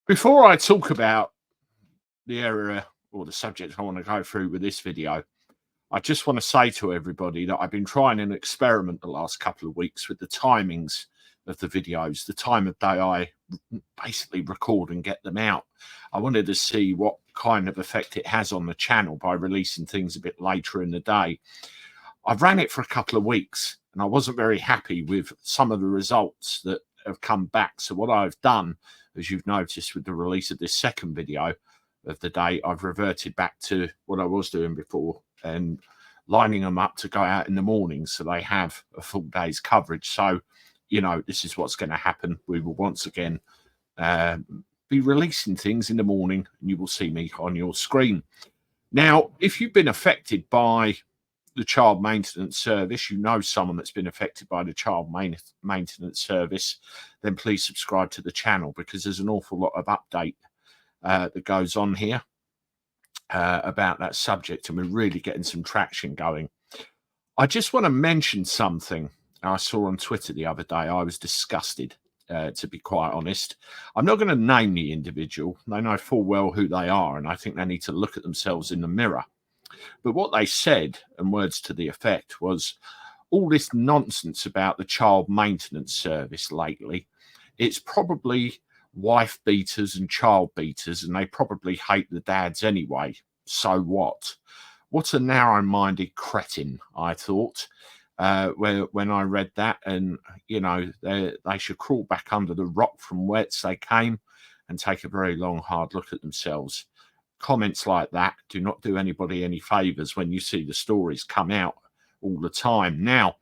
Before I talk about the area or the subject I want to go through with this video, I just want to say to everybody that I've been trying an experiment the last couple of weeks with the timings of the videos, the time of day I basically record and get them out. I wanted to see what kind of effect it has on the channel by releasing things a bit later in the day. I've ran it for a couple of weeks and I wasn't very happy with some of the results that have come back. So what I've done, as you've noticed with the release of this second video of the day, I've reverted back to what I was doing before and lining them up to go out in the morning so they have a full day's coverage. So, you know, this is what's going to happen. We will once again be releasing things in the morning and you will see me on your screen. Now, if you've been affected by the child maintenance service, you know someone that's been affected by the child maintenance service, then please subscribe to the channel because there's an awful lot of update that goes on here about that subject, and we're really getting some traction going. I just want to mention something I saw on Twitter the other day. I was disgusted, to be quite honest. I'm not going to name the individual. They know full well who they are, and I think they need to look at themselves in the mirror. But what they said, and words to the effect, was all this nonsense about the child maintenance service lately. It's probably wife beaters and child beaters, and they probably hate the dads anyway. So what? What a narrow-minded cretin, I thought, when I read that. And, you know, they should crawl back under the rock from whence they came and take a very long, hard look at themselves. Comments like that do not do anybody any favors when you see the stories come out all the time. Now,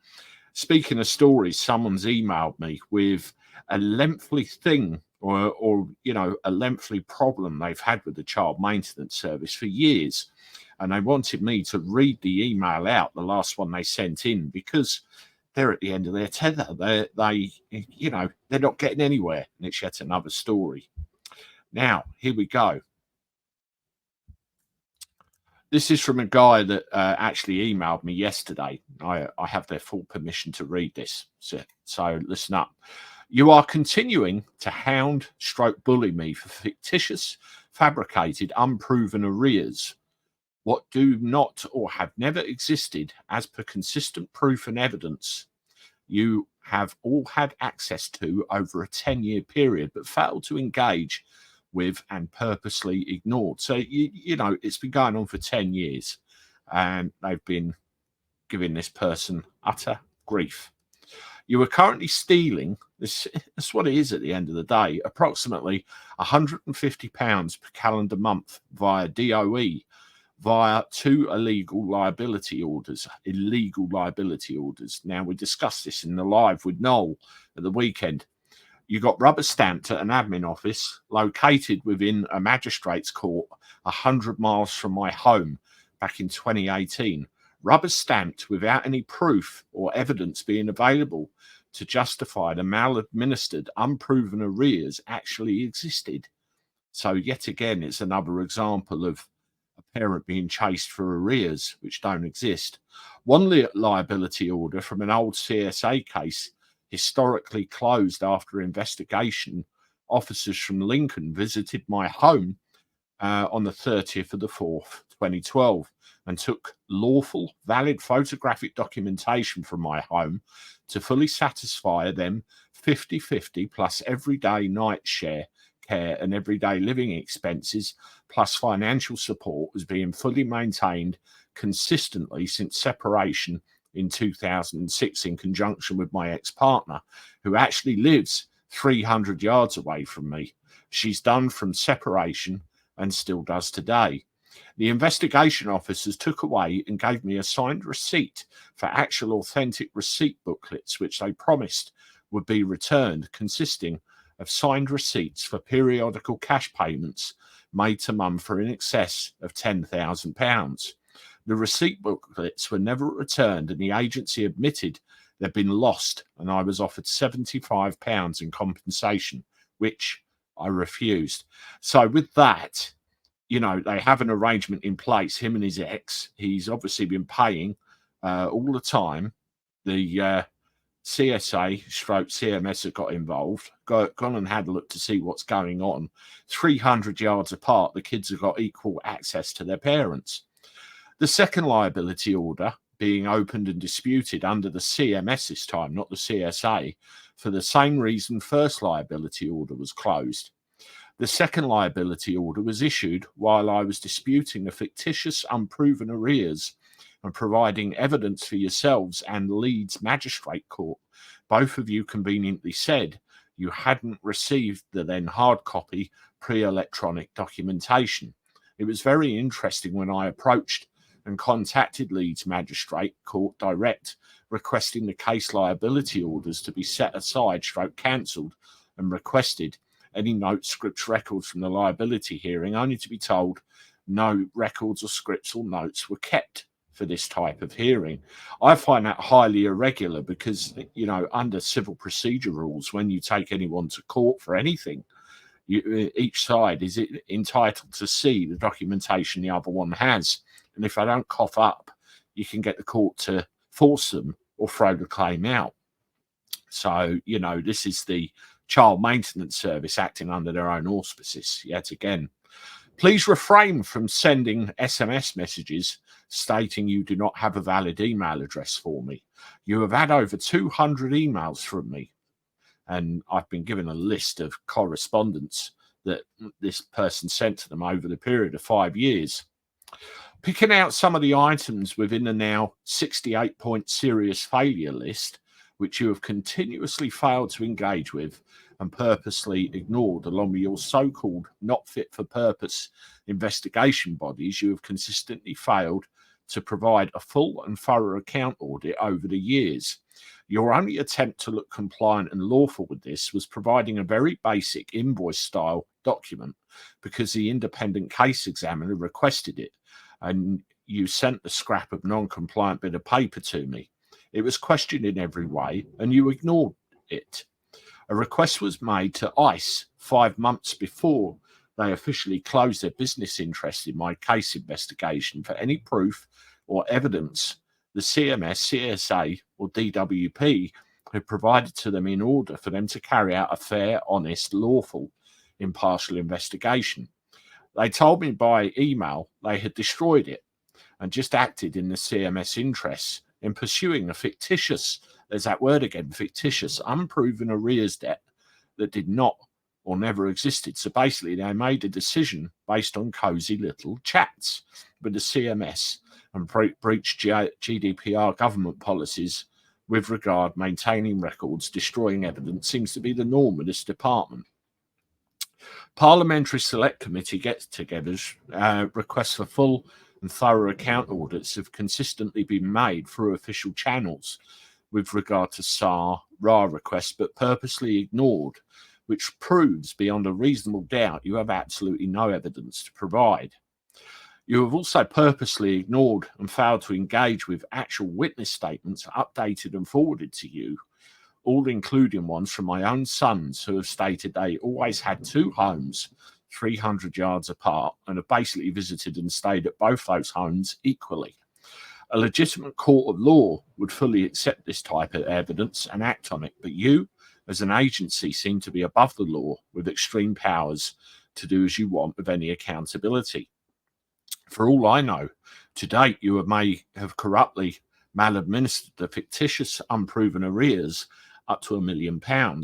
speaking of stories, someone's emailed me with a lengthy thing or you know, a lengthy problem they've had with the child maintenance service for years. And they wanted me to read the email out, the last one they sent in, because they're at the end of their tether. They you know, they're not getting anywhere. And it's yet another story. Now, here we go. This is from a guy that actually emailed me yesterday. I have their full permission to read this. So listen up. You are continuing to hound / bully me for fictitious, fabricated, unproven arrears. What do not or have never existed as per consistent proof and evidence you have all had access to over a 10-year period, but failed to engage with and purposely ignored. So, you know, it's been going on for 10 years and they've been giving this person utter grief. You are currently stealing, that's what it is at the end of the day, approximately £150 per calendar month via DOE, via two illegal liability orders. Now, we discussed this in the live with Noel at the weekend. You got rubber stamped at an admin office located within a magistrate's court 100 miles from my home back in 2018. Rubber stamped without any proof or evidence being available to justify the maladministered, unproven arrears actually existed. So yet again, it's another example of a parent being chased for arrears which don't exist. One liability order from an old CSA case historically closed after investigation. Officers from Lincoln visited my home on the 30th of the 4th, 2012, and took lawful, valid photographic documentation from my home to fully satisfy them 50-50 plus everyday night share care and everyday living expenses plus financial support was being fully maintained consistently since separation in 2006 in conjunction with my ex-partner, who actually lives 300 yards away from me. She's done from separation and still does today. The investigation officers took away and gave me a signed receipt for actual authentic receipt booklets, which they promised would be returned, consisting of signed receipts for periodical cash payments made to mum for in excess of £10,000. The receipt booklets were never returned, and the agency admitted they'd been lost, and I was offered £75 in compensation, which I refused. So with that, you know, they have an arrangement in place, him and his ex. He's obviously been paying all the time the CSA stroke CMS have got involved, gone and had a look to see what's going on. 300 yards apart, the kids have got equal access to their parents. The second liability order being opened and disputed under the CMS this time, not the CSA, for the same reason first liability order was closed. The second liability order was issued while I was disputing the fictitious unproven arrears and providing evidence for yourselves and Leeds Magistrate Court. Both of you conveniently said you hadn't received the then hard copy pre-electronic documentation. It was very interesting when I approached and contacted Leeds Magistrate Court direct, requesting the case liability orders to be set aside, cancelled, and requested any notes, scripts, records from the liability hearing, only to be told no records or scripts or notes were kept for this type of hearing. I find that highly irregular because, under civil procedure rules, when you take anyone to court for anything, each side is entitled to see the documentation the other one has. And if they don't cough up, you can get the court to force them or throw the claim out. So, this is the Child Maintenance Service acting under their own auspices yet again. Please refrain from sending SMS messages stating you do not have a valid email address for me. You have had over 200 emails from me, and I've been given a list of correspondence that this person sent to them over the period of 5 years. Picking out some of the items within the now 68-point serious failure list, which you have continuously failed to engage with and purposely ignored, along with your so-called not fit for purpose investigation bodies, you have consistently failed to provide a full and thorough account audit over the years. Your only attempt to look compliant and lawful with this was providing a very basic invoice-style document because the independent case examiner requested it, and you sent the scrap of non-compliant bit of paper to me. It was questioned in every way, and you ignored it. A request was made to ICE 5 months before they officially closed their business interest in my case investigation for any proof or evidence the CMS, CSA, or DWP had provided to them in order for them to carry out a fair, honest, lawful, impartial investigation. They told me by email they had destroyed it and just acted in the CMS interests in pursuing a fictitious, there's that word again, fictitious, unproven arrears debt that did not or never existed. So basically they made a decision based on cosy little chats with the CMS and breached GDPR government policies with regard maintaining records, destroying evidence seems to be the norm of this department. Parliamentary Select Committee get-togethers, requests for full and thorough account audits have consistently been made through official channels with regard to SAR, RA requests, but purposely ignored, which proves beyond a reasonable doubt you have absolutely no evidence to provide. You have also purposely ignored and failed to engage with actual witness statements updated and forwarded to you, all including ones from my own sons who have stated they always had 2 homes 300 yards apart and have basically visited and stayed at both those homes equally. A legitimate court of law would fully accept this type of evidence and act on it, but you, as an agency, seem to be above the law with extreme powers to do as you want with any accountability. For all I know, to date you may have corruptly maladministered the fictitious unproven arrears up to £1 million.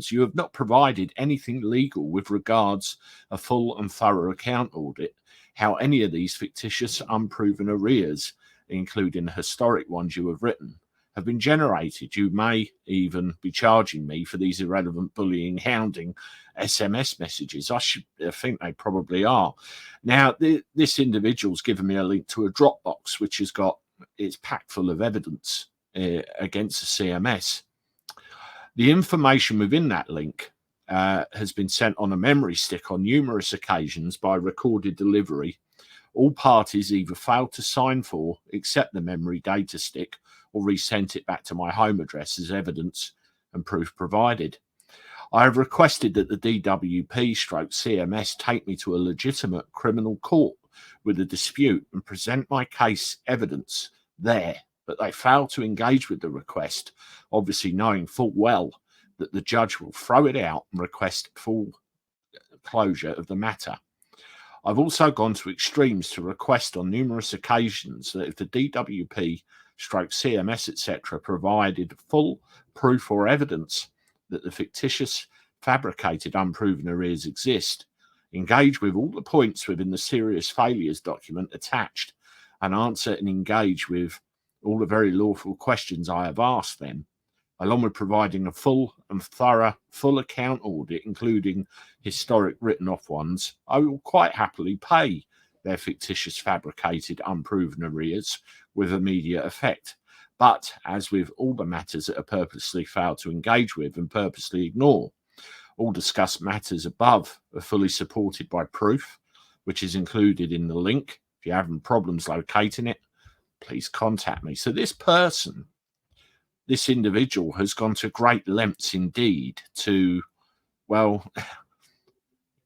You have not provided anything legal with regards a full and thorough account audit, how any of these fictitious unproven arrears, including the historic ones you have written, have been generated. You may even be charging me for these irrelevant bullying, hounding SMS messages. I think they probably are. Now, this individual's given me a link to a Dropbox, which has got, it's packed full of evidence against the CMS. The information within that link has been sent on a memory stick on numerous occasions by recorded delivery. All parties either failed to sign for, accept the memory data stick, or resent it back to my home address as evidence and proof provided. I have requested that the DWP/CMS take me to a legitimate criminal court with a dispute and present my case evidence there but they failed to engage with the request, obviously knowing full well that the judge will throw it out and request full closure of the matter. I've also gone to extremes to request on numerous occasions that if the DWP CMS, etc., provided full proof or evidence that the fictitious, fabricated, unproven arrears exist, engage with all the points within the serious failures document attached, and answer and engage with all the very lawful questions I have asked them, along with providing a full and thorough full account audit, including historic written-off ones, I will quite happily pay their fictitious, fabricated, unproven arrears with immediate effect. But, as with all the matters that are purposely failed to engage with and purposely ignore, all discussed matters above are fully supported by proof, which is included in the link. If you're having problems locating it, please contact me. So this person, this individual, has gone to great lengths indeed to, well,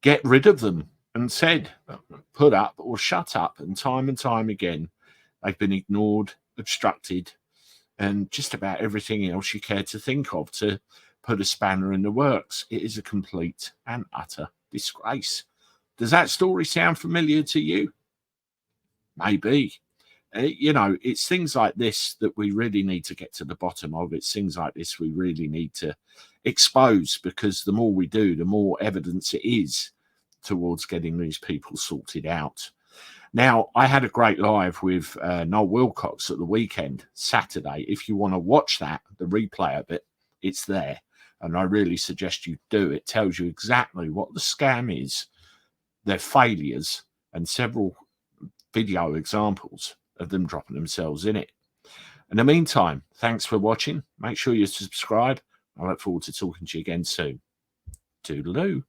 get rid of them, and said, put up or shut up. And time again, they've been ignored, obstructed, and just about everything else you care to think of to put a spanner in the works. It is a complete and utter disgrace. Does that story sound familiar to you? Maybe. You know, it's things like this that we really need to get to the bottom of. It's things like this we really need to expose, because the more we do, the more evidence it is towards getting these people sorted out. Now, I had a great live with Noel Wilcox at the weekend, Saturday. If you want to watch that, the replay of it, it's there. And I really suggest you do. It tells you exactly what the scam is, their failures, and several video examples of them dropping themselves in it. In the meantime, thanks for watching. Make sure you subscribe. I look forward to talking to you again soon. Toodaloo.